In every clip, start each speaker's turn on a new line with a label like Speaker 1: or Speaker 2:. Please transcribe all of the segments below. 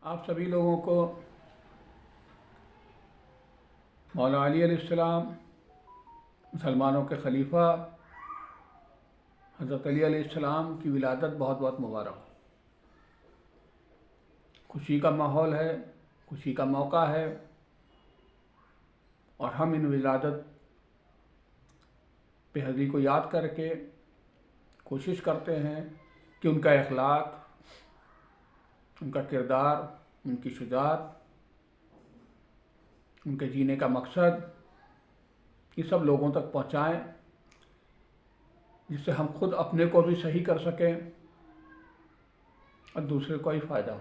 Speaker 1: आप सभी लोगों को मौला अली अलैहिस्सलाम, मुसलमानों के खलीफा हज़रत अली अलैहिस्सलाम की विलादत बहुत बहुत मुबारक हो। खुशी का माहौल है, खुशी का मौका है और हम इन विलादत पे हज़री को याद करके कोशिश करते हैं कि उनका अखलाक, उनका किरदार, उनकी शुजाअत, उनके जीने का मकसद ये सब लोगों तक पहुँचाएँ, जिससे हम खुद अपने को भी सही कर सकें और दूसरे को ही फ़ायदा हो।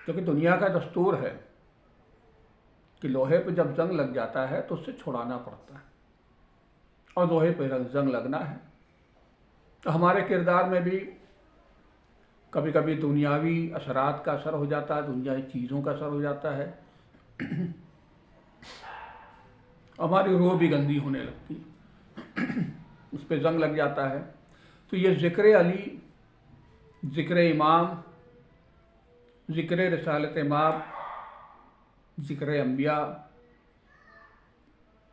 Speaker 1: क्योंकि दुनिया का दस्तूर है कि लोहे पे जब जंग लग जाता है तो उससे छुड़ाना पड़ता है और लोहे पे जंग लगना है। तो हमारे किरदार में भी कभी कभी दुनियावी असरात का असर हो जाता है, दुनियावी चीज़ों का असर हो जाता है, हमारी रूह भी गंदी होने लगती है, उस पर जंग लग जाता है। तो ये ज़िक्र अली, ज़िक्र इमाम, ज़िक्र रिसालत माब, ज़िक्र अंबिया,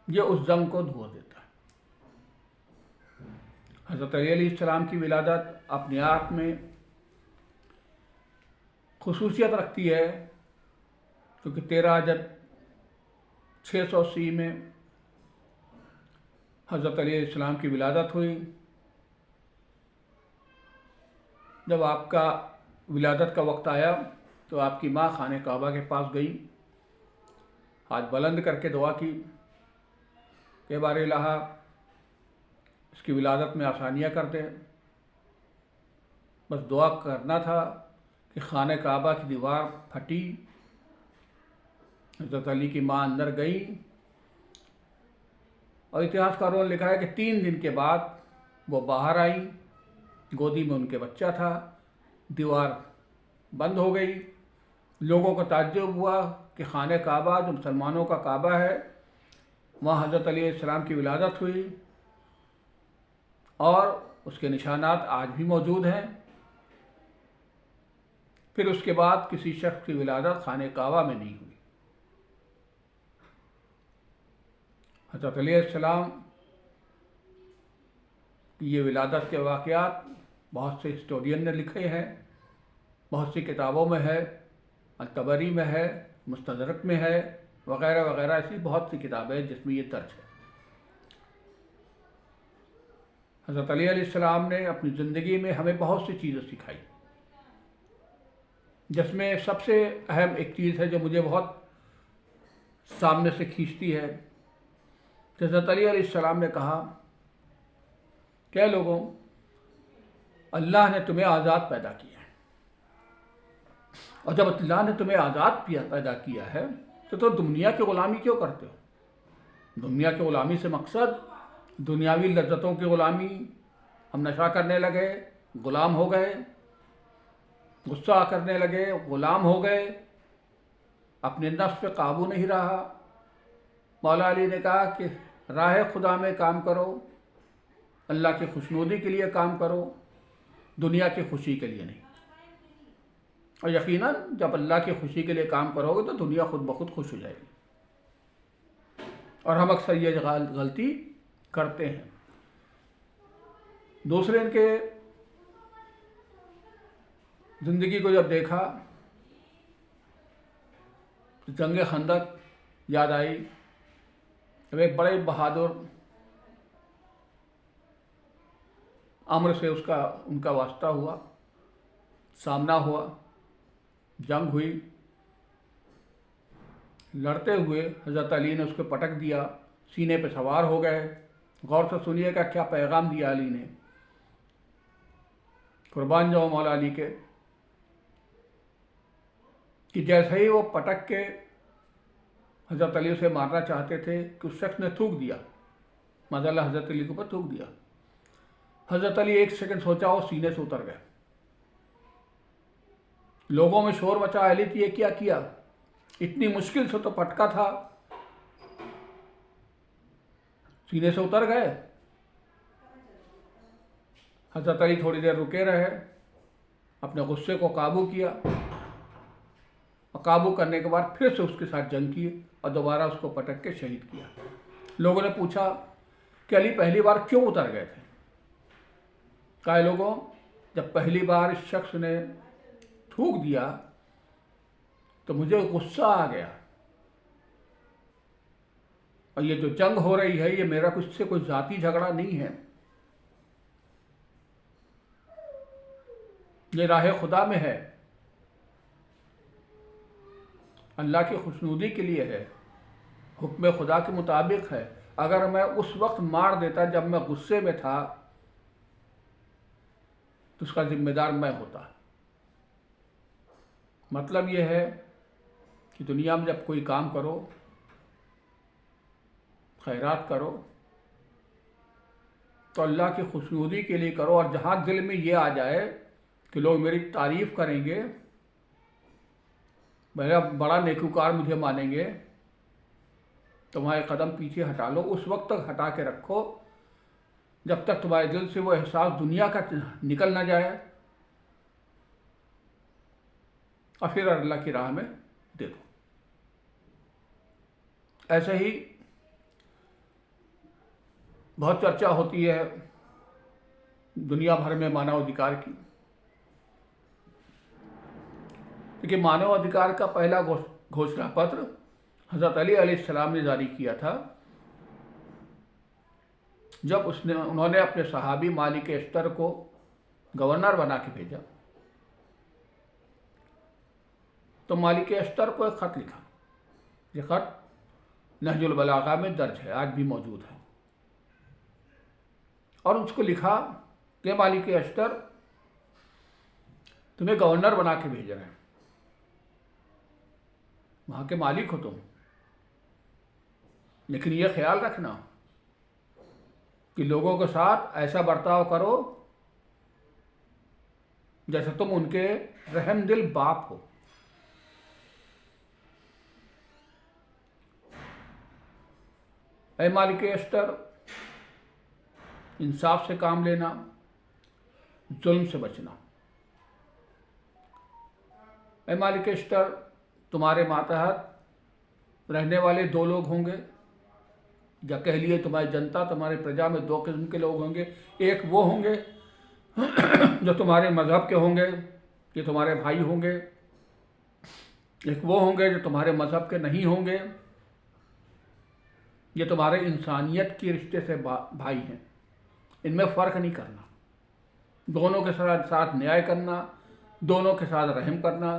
Speaker 1: ये उस जंग को धो देता है। हज़रत अली अलैहिस्सलाम की विलादत अपने आप में खुसूसियत रखती है, क्योंकि 13 रजब 680 में हज़रत अली अलैहिस्सलाम की विलादत हुई। जब आपका विलादत का वक्त आया तो आपकी माँ खाने काबा के पास गई, हाथ बुलंद करके दुआ की कि बारे इलाहा इसकी विलादत में आसानियाँ कर दे। बस दुआ करना था कि खाने काबा की दीवार फटी, हज़रत अली की माँ अंदर गई और इतिहासकारों ने लिखा है कि 3 दिन के बाद वो बाहर आई, गोदी में उनके बच्चा था, दीवार बंद हो गई। लोगों को ताज्जुब हुआ कि खाने काबा, जो मुसलमानों का काबा है, वहाँ हज़रत अली अलैहिस्सलाम की विलादत हुई और उसके निशानात आज भी मौजूद हैं। फिर उसके बाद किसी शख्स की विलादत खाने काबा में नहीं हुई। हज़रत अली अलैहिस्सलाम की ये विलादत के वाक़यात बहुत से हिस्टोरियन ने लिखे हैं, बहुत सी किताबों में है, अल-तबरी में है, मुस्तदरक में है, वग़ैरह वग़ैरह। ऐसी बहुत सी किताबें हैं जिसमें ये दर्ज है। हज़रत अली अलैहिस्सलाम ने अपनी ज़िंदगी में हमें बहुत सी चीज़ें सिखाई, जिसमें सबसे अहम एक चीज़ है जो मुझे बहुत सामने से खींचती है। हज़रत अली अलैहिस्सलाम ने कहा, क्या लोगों, अल्लाह ने तुम्हें आज़ाद पैदा किया है, और जब अल्लाह ने तुम्हें आज़ाद पैदा किया है तो दुनिया की ग़ुलामी क्यों करते हो? दुनिया की ग़ुलामी से मकसद दुनियावी लज्जतों की ग़ुलामी। हम नशा करने लगे, ग़ुलाम हो गए, गुस्सा करने लगे, ग़ुलाम हो गए, अपने नफ्स पे काबू नहीं रहा। मौला अली ने कहा कि राह खुदा में काम करो, अल्लाह की खुशनुदी के लिए काम करो, दुनिया की खुशी के लिए नहीं। और यकीनन जब अल्लाह की खुशी के लिए काम करोगे तो दुनिया खुद ब खुद खुश हो जाएगी। और हम अक्सर ये गलती करते हैं। दूसरे इनके ज़िंदगी को जब देखा तो जंग खंदक याद आई। अब एक बड़े बहादुर अम्र से उनका वास्ता हुआ, सामना हुआ, जंग हुई। लड़ते हुए हज़रत अली ने उसको पटक दिया, सीने पे सवार हो गए। गौर से सुनिएगा क्या पैगाम दिया अली ने। कुर्बान जाओ मौला अली के, कि जैसे ही वो पटक के हज़रत अली उसे मारना चाहते थे कि उस शख्स ने थूक दिया, माज़अल्लाह हज़रत अली के ऊपर थूक दिया। हज़रत अली 1 सेकंड सोचा और सीने से उतर गए। लोगों में शोर मचा, अली ये क्या किया, इतनी मुश्किल से तो पटका था, सीने से उतर गए। हज़रत अली थोड़ी देर रुके रहे, अपने गुस्से को काबू किया और काबू करने के बाद फिर से उसके साथ जंग की और दोबारा उसको पटक के शहीद किया। लोगों ने पूछा कि अली पहली बार क्यों उतर गए थे? कई लोगों, जब पहली बार इस शख्स ने थूक दिया तो मुझे गुस्सा आ गया, और ये जो जंग हो रही है ये मेरा कुछ से कोई जाती झगड़ा नहीं है, ये राह खुदा में है, अल्लाह की खुशनुदी के लिए है, हुक्म खुदा के मुताबिक है। अगर मैं उस वक्त मार देता जब मैं गुस्से में था तो उसका जिम्मेदार मैं होता। मतलब यह है कि दुनिया में जब कोई काम करो, खैरात करो, तो अल्लाह की खुशनुदी के लिए करो, और जहाँ दिल में ये आ जाए कि लोग मेरी तारीफ़ करेंगे, मेरा बड़ा नेकूकार मुझे मानेंगे, तुम्हारे कदम पीछे हटा लो। उस वक्त तक हटा के रखो जब तक तुम्हारे दिल से वो एहसास दुनिया का निकल ना जाए, और फिर अल्लाह की राह में दे दो। ऐसे ही बहुत चर्चा होती है दुनिया भर में मानव अधिकार की, क्योंकि मानव अधिकार का पहला घोषणा पत्र हज़रत अली अलैहिस्सलाम ने जारी किया था जब उन्होंने अपने सहाबी मालिक अस्तर को गवर्नर बना के भेजा। तो मालिक अस्तर को एक ख़त लिखा, ये ख़त नहजुल बलागा में दर्ज है, आज भी मौजूद है, और उसको लिखा कि मालिक अस्तर तुम्हें गवर्नर बना के भेज रहे हैं, वहाँ के मालिक हो तुम, लेकिन ये ख्याल रखना कि लोगों के साथ ऐसा बर्ताव करो जैसे तुम उनके रहमदिल बाप हो। ऐ मालिक अस्तर, इंसाफ से काम लेना, जुल्म से बचना। ऐ मालिक अस्तर, तुम्हारे मातहत रहने वाले दो लोग होंगे, या कह लिए तुम्हारी जनता, तुम्हारे प्रजा में दो किस्म के लोग होंगे। एक वो होंगे जो तुम्हारे मज़हब के होंगे, ये तुम्हारे भाई होंगे। एक वो होंगे जो तुम्हारे मज़हब के नहीं होंगे, ये तुम्हारे इंसानियत के रिश्ते से भाई हैं। इनमें फ़र्क नहीं करना, दोनों के साथ न्याय करना, दोनों के साथ रहम करना,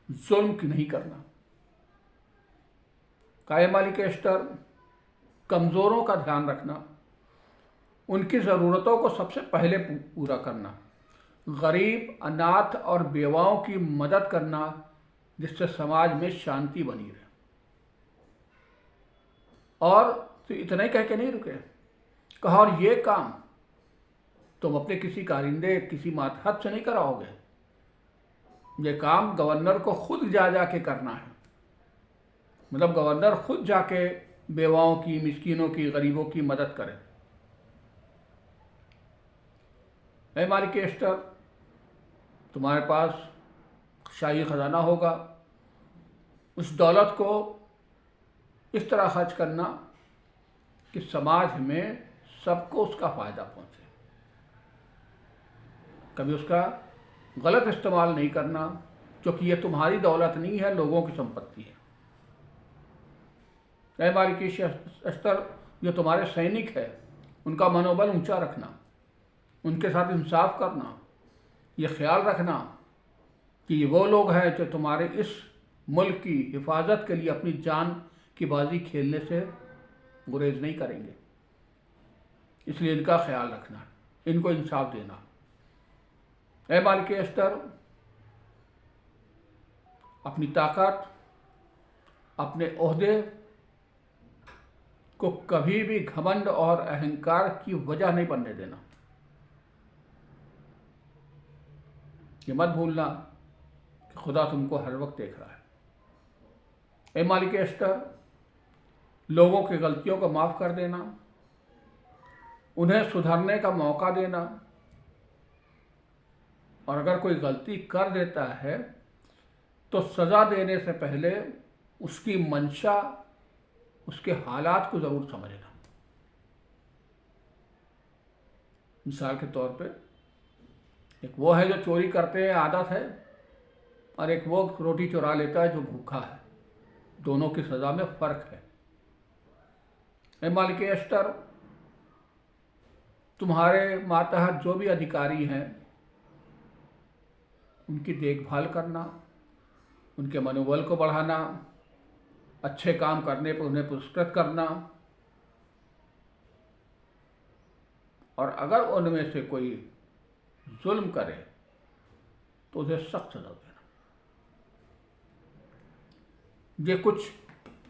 Speaker 1: जुल्म नहीं करना। काये मालिक अस्तर, कमज़ोरों का ध्यान रखना, उनकी ज़रूरतों को सबसे पहले पूरा करना, गरीब, अनाथ और बेवाओं की मदद करना, जिससे समाज में शांति बनी रहे। और तो इतना ही कह के नहीं रुके, कहा और ये काम तुम अपने किसी कारिंदे, किसी मातहत से नहीं कराओगे, ये काम गवर्नर को खुद जा के करना है। मतलब गवर्नर खुद जाके बेवाओं की, मिस्कीनों की, गरीबों की मदद करे। ऐ मालिक अस्तर, तुम्हारे पास शाही ख़जाना होगा, उस दौलत को इस तरह खर्च करना कि समाज में सबको उसका फ़ायदा पहुँचे। कभी उसका गलत इस्तेमाल नहीं करना, क्योंकि ये तुम्हारी दौलत नहीं है, लोगों की संपत्ति है। ऐ मालिक अस्तर, जो तुम्हारे सैनिक है, उनका मनोबल ऊंचा रखना, उनके साथ इंसाफ करना, ये ख्याल रखना कि ये वो लोग हैं जो तुम्हारे इस मुल्क की हिफाजत के लिए अपनी जान की बाजी खेलने से गुरेज नहीं करेंगे। इसलिए इनका ख्याल रखना, इनको इंसाफ देना। ऐ मालिक अस्तर, अपनी ताकत, अपने ओहदे को कभी भी घमंड और अहंकार की वजह नहीं बनने देना। ये मत भूलना कि खुदा तुमको हर वक्त देख रहा है। ऐ मालिक अस्तर, लोगों की गलतियों को माफ़ कर देना, उन्हें सुधरने का मौका देना, और अगर कोई गलती कर देता है तो सज़ा देने से पहले उसकी मंशा, उसके हालात को ज़रूर समझना। मिसाल के तौर पे एक वो है जो चोरी करते हैं, आदत है, और एक वो रोटी चुरा लेता है जो भूखा है। दोनों की सज़ा में फ़र्क है। ए मालिक अश्तर, तुम्हारे मातहत जो भी अधिकारी हैं उनकी देखभाल करना, उनके मनोबल को बढ़ाना, अच्छे काम करने पर उन्हें पुरस्कृत करना, और अगर उनमें से कोई जुल्म करे तो उसे सख्त सज़ा देना। ये कुछ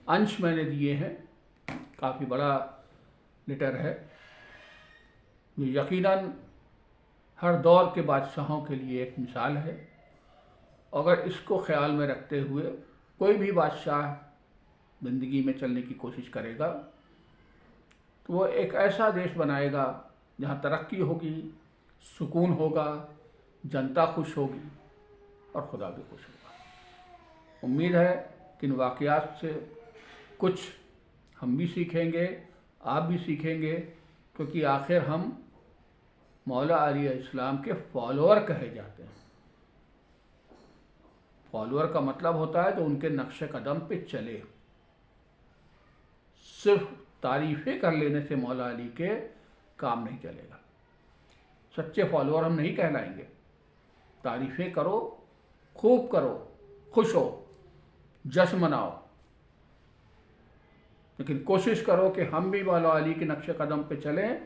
Speaker 1: अंश मैंने दिए हैं, काफ़ी बड़ा लेटर है। ये यकीनन हर दौर के बादशाहों के लिए एक मिसाल है। अगर इसको ख्याल में रखते हुए कोई भी बादशाह ज़िंदगी में चलने की कोशिश करेगा तो वो एक ऐसा देश बनाएगा जहाँ तरक्की होगी, सुकून होगा, जनता खुश होगी और खुदा भी खुश होगा। उम्मीद है कि इन वाक़यात से कुछ हम भी सीखेंगे, आप भी सीखेंगे, क्योंकि आखिर हम मौला अली इस्लाम के फॉलोअर कहे जाते हैं। फॉलोअर का मतलब होता है जो उनके नक्शे कदम पे चले। सिर्फ तारीफ़ें कर लेने से मौला अली के काम नहीं चलेगा। सच्चे फॉलोअर हम नहीं कहलाएंगे। तारीफ़ें करो, खूब करो, खुश हो, जश्न मनाओ, लेकिन कोशिश करो कि हम भी मौला अली के नक्शे कदम पे चलें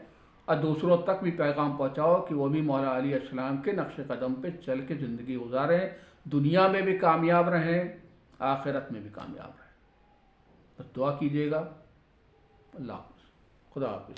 Speaker 1: और दूसरों तक भी पैगाम पहुँचाओ कि वो भी मौला अली अस्सलाम के नक्शे कदम पे चल के ज़िंदगी गुजारें, दुनिया में भी कामयाब रहें, आखिरत में भी कामयाब रहें। तो दुआ कीजिएगा। अल्लाह हाफ़िज़। खुदा हाफ़िज़।